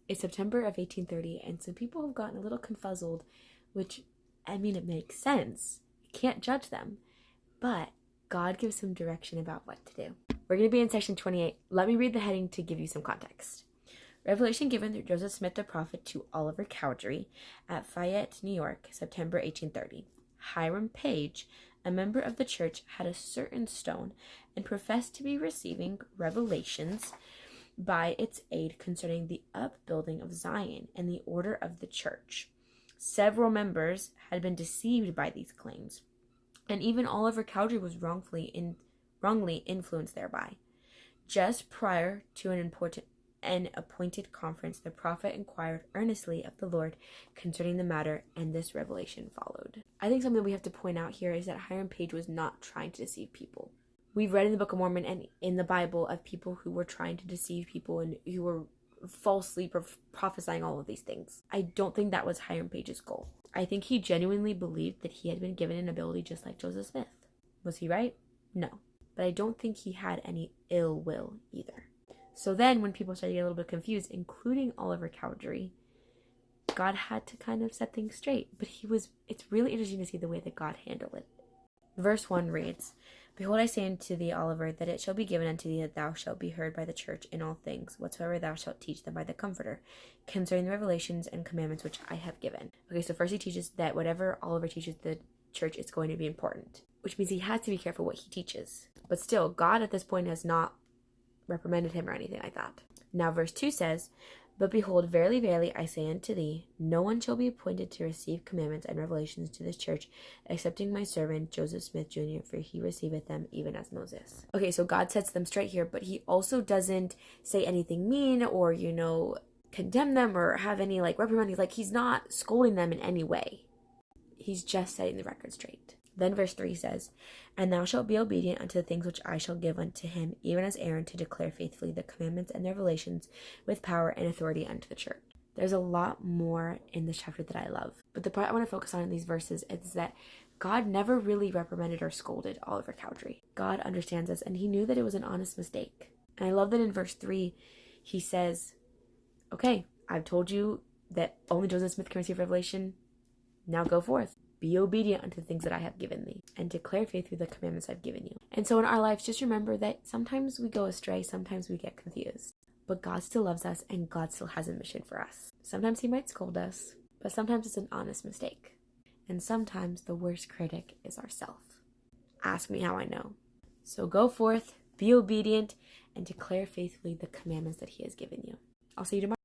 It's September of 1830, and so people have gotten a little confuzzled, which, I mean, it makes sense. You can't judge them. But God gives some direction about what to do. We're going to be in section 28. Let me read the heading to give you some context. Revelation given through Joseph Smith the prophet to Oliver Cowdery at Fayette, New York, September 1830. Hiram Page, a member of the church, had a certain stone and professed to be receiving revelations by its aid concerning the upbuilding of Zion and the order of the church. Several members had been deceived by these claims, and even Oliver Cowdery was wrongly influenced thereby. Just prior to an appointed conference, the prophet inquired earnestly of the Lord concerning the matter, and this revelation followed. I think something we have to point out here is that Hiram Page was not trying to deceive people. We've read in the Book of Mormon and in the Bible of people who were trying to deceive people and who were falsely prophesying all of these things. I don't think that was Hiram Page's goal. I think he genuinely believed that he had been given an ability just like Joseph Smith. Was he right? No. But I don't think he had any ill will either. So then when people started to get a little bit confused, including Oliver Cowdery, God had to kind of set things straight. But it's really interesting to see the way that God handled it. Verse 1 reads, Behold, I say unto thee, Oliver, that it shall be given unto thee that thou shalt be heard by the church in all things, whatsoever thou shalt teach them by the Comforter, concerning the revelations and commandments which I have given. Okay, so first he teaches that whatever Oliver teaches the church is going to be important, which means he has to be careful what he teaches. But still, God at this point has not reprimanded him or anything like that. Now verse 2 says, But behold, verily, verily, I say unto thee, no one shall be appointed to receive commandments and revelations to this church, excepting my servant Joseph Smith Jr., for he receiveth them even as Moses. Okay, so God sets them straight here, but he also doesn't say anything mean or, condemn them or have any, reprimand. He's not scolding them in any way. He's just setting the record straight. Then verse 3 says, And thou shalt be obedient unto the things which I shall give unto him, even as Aaron, to declare faithfully the commandments and the revelations with power and authority unto the church. There's a lot more in this chapter that I love. But the part I want to focus on in these verses is that God never really reprimanded or scolded Oliver Cowdery. God understands us, and he knew that it was an honest mistake. And I love that in verse 3, he says, Okay, I've told you that only Joseph Smith can receive revelation. Now go forth. Be obedient unto the things that I have given thee, and declare faith through the commandments I've given you. And so in our lives, just remember that sometimes we go astray, sometimes we get confused. But God still loves us, and God still has a mission for us. Sometimes he might scold us, but sometimes it's an honest mistake. And sometimes the worst critic is ourself. Ask me how I know. So go forth, be obedient, and declare faithfully the commandments that he has given you. I'll see you tomorrow.